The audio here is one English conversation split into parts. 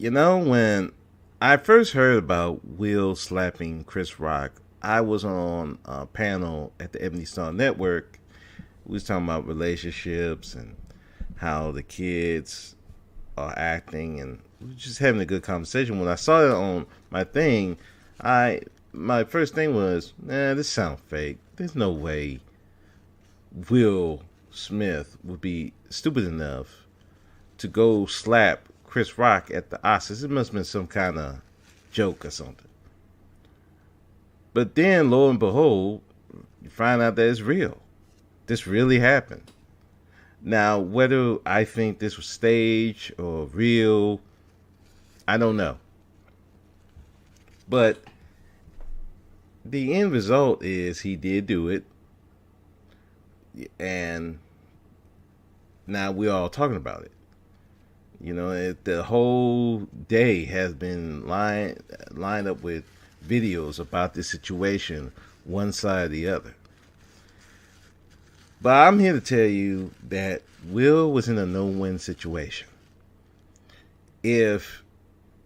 When I first heard about Will slapping Chris Rock, I was on a panel at the Ebony Star Network. We was talking about relationships and how the kids are acting, and we were just having a good conversation. When I saw it on my thing, I my first thing was, this sounds fake. There's no way Will Smith would be stupid enough to go slap Chris Rock at the Oscars. It must have been some kind of joke or something. But then, lo and behold, you find out that it's real. This really happened. Now, whether I think this was staged or real, I don't know. But the end result is he did do it, and now we're all talking about it. The whole day has been lined up with videos about this situation, one side or the other. But I'm here to tell you that Will was in a no-win situation. If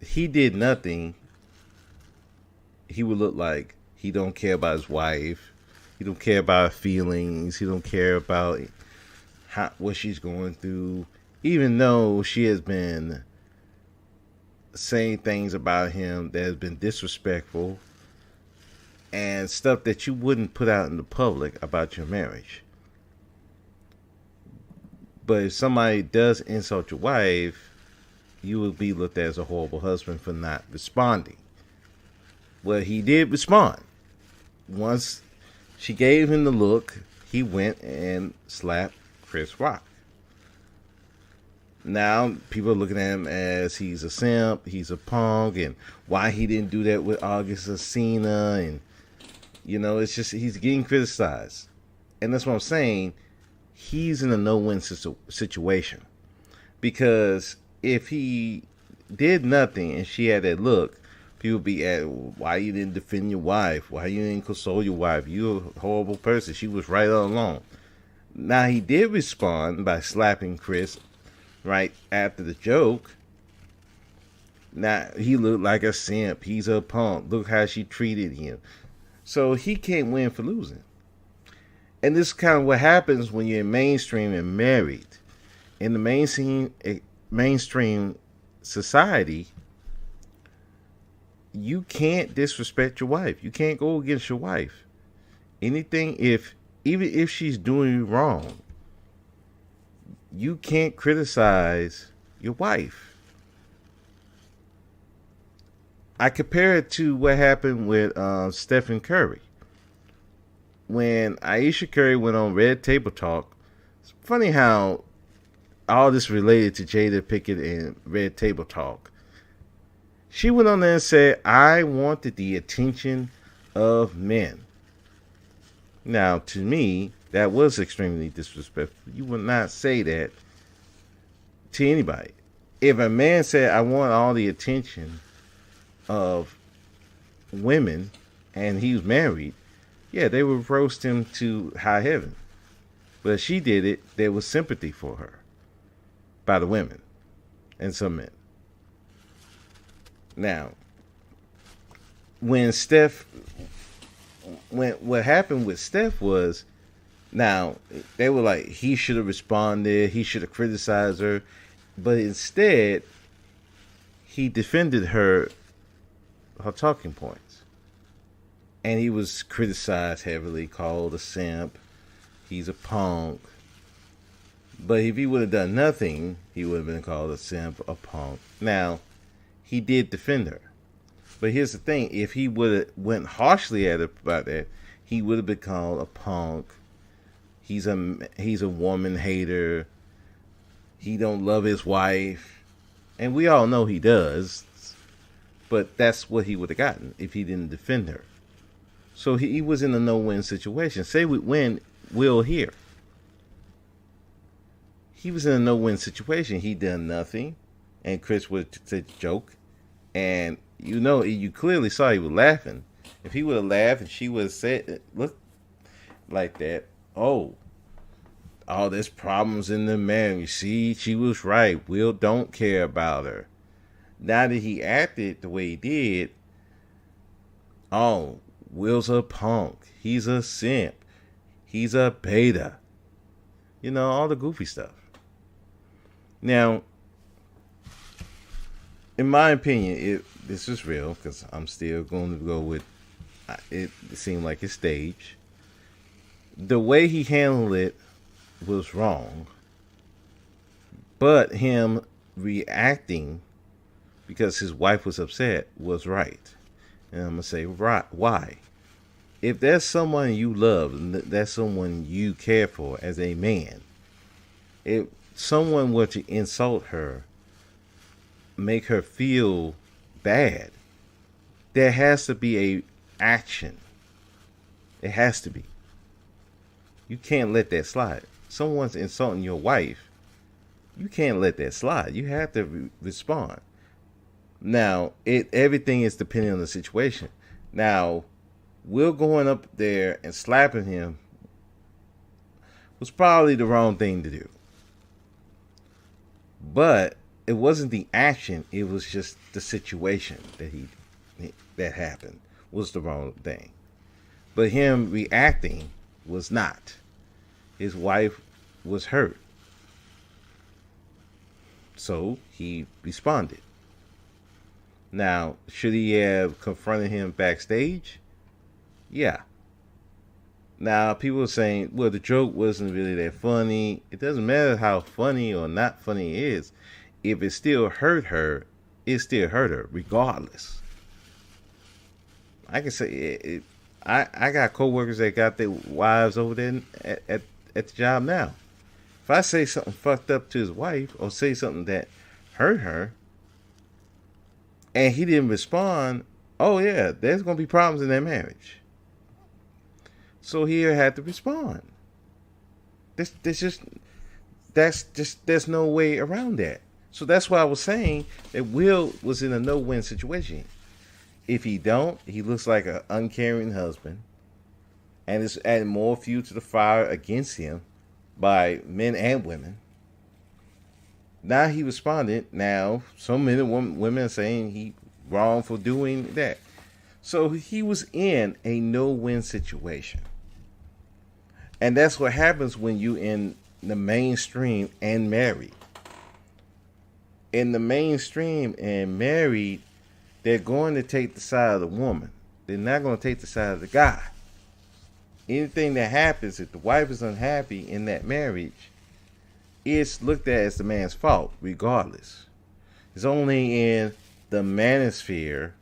he did nothing, he would look like he don't care about his wife. He don't care about her feelings. He don't care about what she's going through, even though she has been saying things about him that has been disrespectful and stuff that you wouldn't put out in the public about your marriage. But if somebody does insult your wife, you will be looked at as a horrible husband for not responding. Well, he did respond. Once she gave him the look, he went and slapped Chris Rock. Now people are looking at him as he's a simp, he's a punk, and why he didn't do that with August Alsina, and it's just he's getting criticized, and that's what I'm saying. He's in a no-win situation because if he did nothing and she had that look, people would be at, why you didn't defend your wife? Why you didn't console your wife? You're a horrible person. She was right all along. Now he did respond by slapping Chris right after the joke. Now he looked like a simp. He's a punk. Look how she treated him. So he can't win for losing. And this is kind of what happens when you're mainstream and married. In the mainstream society, you can't disrespect your wife. You can't go against your wife. Anything, even if she's doing you wrong, you can't criticize your wife. I compare it to what happened with Stephen Curry. When Ayesha Curry went on Red Table Talk, it's funny how all this related to Jada Pickett and Red Table Talk. She went on there and said, I wanted the attention of men. Now, to me, that was extremely disrespectful. You would not say that to anybody. If a man said, I want all the attention of women, and he was married, yeah, they would roast him to high heaven. But she did it, there was sympathy for her by the women and some men. Now, when what happened with Steph was, now they were like, he should have responded, he should have criticized her, but instead he defended her talking points. And he was criticized heavily, called a simp. He's a punk. But if he would have done nothing, he would have been called a simp, a punk. Now, he did defend her. But here's the thing. If he would have went harshly at her about that, he would have been called a punk. He's a woman hater. He don't love his wife. And we all know he does. But that's what he would have gotten if he didn't defend her. So he was in a no-win situation. Say we win, Will here. He was in a no-win situation. He done nothing, and Chris would say joke, and you clearly saw he was laughing. If he would have laughed and she would have said, look like that, oh, there's problems in the marriage. See, she was right. Will don't care about her. Now that he acted the way he did, oh, Will's a punk. He's a simp. He's a beta. You know, all the goofy stuff. Now, in my opinion, this is real because I'm still going to go with it. It seemed like it's staged. The way he handled it was wrong, but him reacting because his wife was upset was right. And I'm gonna say right. Why? If there's someone you love, and that's someone you care for as a man, if someone were to insult her, make her feel bad, there has to be a action. It has to be. You can't let that slide. Someone's insulting your wife. You can't let that slide. You have to respond. Now, everything is depending on the situation. Now, Will going up there and slapping him was probably the wrong thing to do. But it wasn't the action, it was just the situation that happened was the wrong thing. But him reacting was not. His wife was hurt. So he responded. Now, should he have confronted him backstage? Yeah. Now, people are saying, well, the joke wasn't really that funny. It doesn't matter how funny or not funny it is. If it still hurt her, it still hurt her, regardless. I can say I got coworkers that got their wives over there at the job now. If I say something fucked up to his wife or say something that hurt her, and he didn't respond, oh yeah, there's gonna be problems in that marriage. So he had to respond. There's no way around that. So that's why I was saying that Will was in a no-win situation. If he don't, he looks like an uncaring husband, and it's adding more fuel to the fire against him by men and women. Now he responded. Now some men and women are saying he wrong for doing that. So he was in a no-win situation. And that's what happens when you in the mainstream and married. In the mainstream and married, they're going to take the side of the woman. They're not going to take the side of the guy. Anything that happens, if the wife is unhappy in that marriage, it's looked at as the man's fault, regardless. It's only in the manosphere,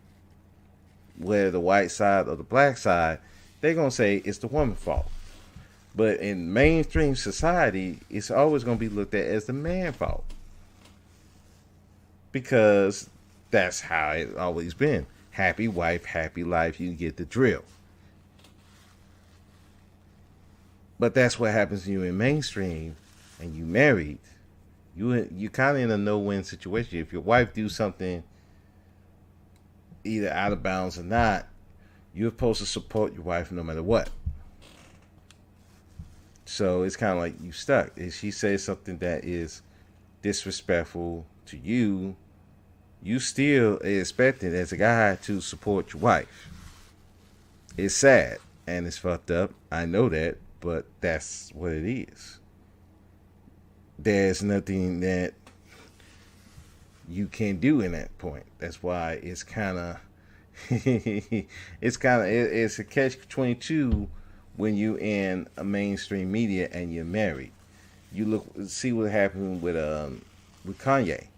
where the white side or the black side, they're going to say it's the woman's fault. But in mainstream society, it's always going to be looked at as the man's fault. Because that's how it's always been. Happy wife, happy life, you get the drill. But that's what happens when you're in mainstream and you married. You're kind of in a no-win situation. If your wife do something either out of bounds or not, you're supposed to support your wife no matter what. So it's kind of like you stuck. If she says something that is disrespectful to you, you still expected as a guy to support your wife. It's sad and it's fucked up. I know that, but that's what it is. There's nothing that you can do in that point. That's why it's kind of it's a catch-22 when you in a mainstream media and you're married. You see what happened with Kanye.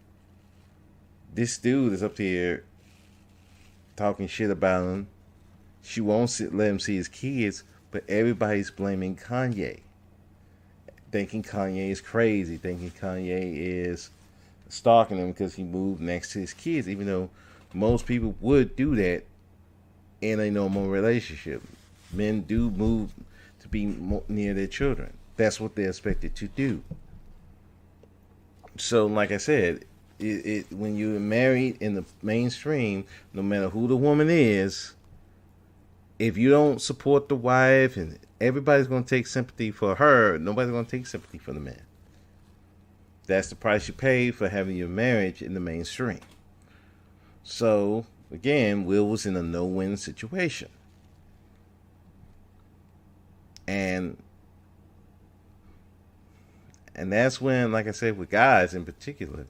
This dude is up here talking shit about him. She won't let him see his kids, but everybody's blaming Kanye. Thinking Kanye is crazy, thinking Kanye is stalking him because he moved next to his kids, even though most people would do that in a normal relationship. Men do move to be near their children. That's what they're expected to do. So, like I said, when you're married in the mainstream, no matter who the woman is, if you don't support the wife, and everybody's going to take sympathy for her, nobody's going to take sympathy for the man. That's the price you pay for having your marriage in the mainstream. So again, Will was in a no-win situation, and that's when, like I said, with guys in particular,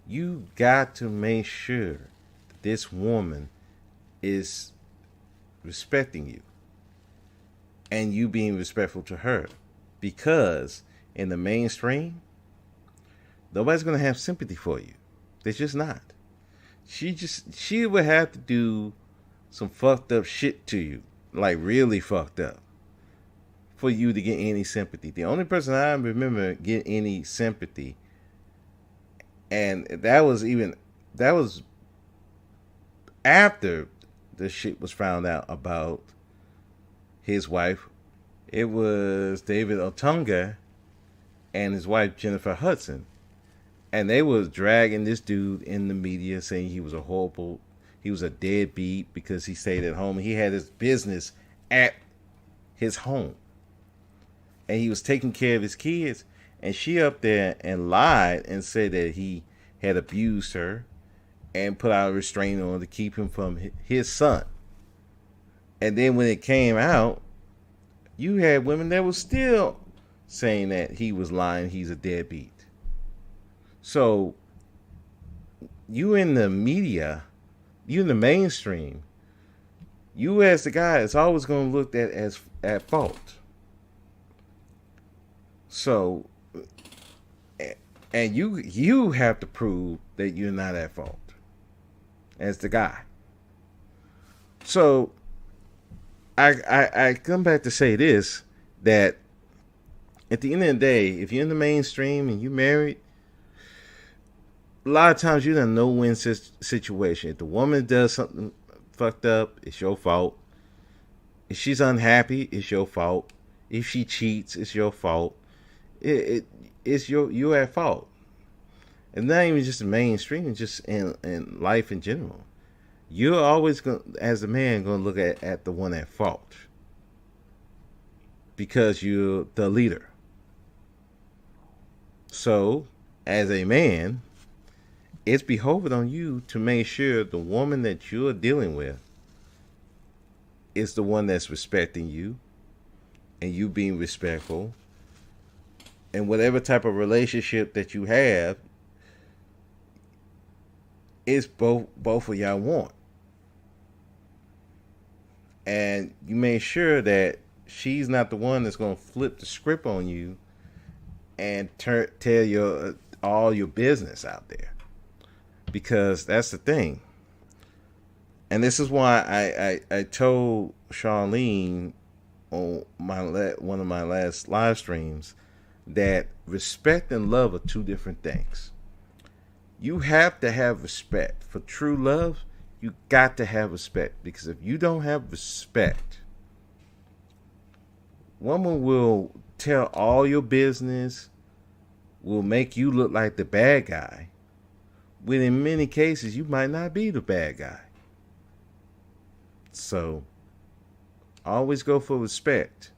you got to make sure that this woman is respecting you and you being respectful to her, because in the mainstream, nobody's gonna have sympathy for you. They're just not. She would have to do some fucked up shit to you, like really fucked up, for you to get any sympathy. The only person I remember get any sympathy, and that was after the shit was found out about his wife. It was David Otunga and his wife Jennifer Hudson, and they was dragging this dude in the media, saying he was a deadbeat because he stayed at home. He had his business at his home, and he was taking care of his kids. And she up there and lied and said that he had abused her and put out a restraining order to keep him from his son. And then when it came out, you had women that were still saying that he was lying, he's a deadbeat. So you in the media, you in the mainstream, you as the guy is always going to look at as at fault. So, and you have to prove that you're not at fault as the guy. So I come back to say this, that at the end of the day, if you're in the mainstream and you're married, a lot of times you're in a no-win situation. If the woman does something fucked up, it's your fault. If she's unhappy, it's your fault. If she cheats, it's your fault. It's you're at fault. And not even just the mainstream, it's just in life in general. You're always going, as a man, going to look at the one at fault because you're the leader. So, as a man, it's beholden on you to make sure the woman that you're dealing with is the one that's respecting you and you being respectful. And whatever type of relationship that you have, it's both of y'all want. And you make sure that she's not the one that's going to flip the script on you and tell your all your business out there. Because that's the thing. And this is why I told Charlene on one of my last live streams that respect and love are two different things. You have to have respect. For true love, you got to have respect. Because if you don't have respect, woman will tell all your business, will make you look like the bad guy, when in many cases you might not be the bad guy. So always go for respect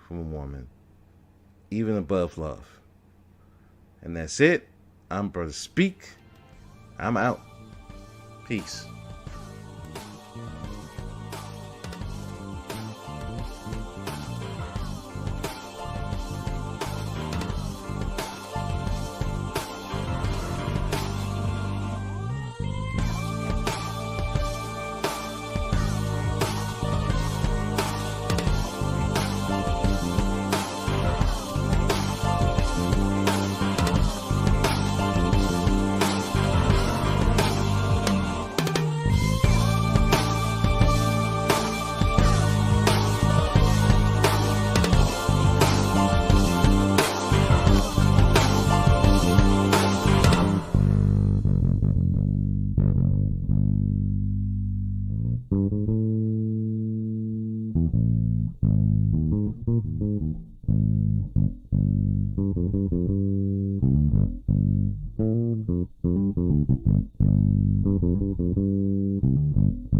from a woman, even above love. And that's it. I'm Brother Speak. I'm out. Peace.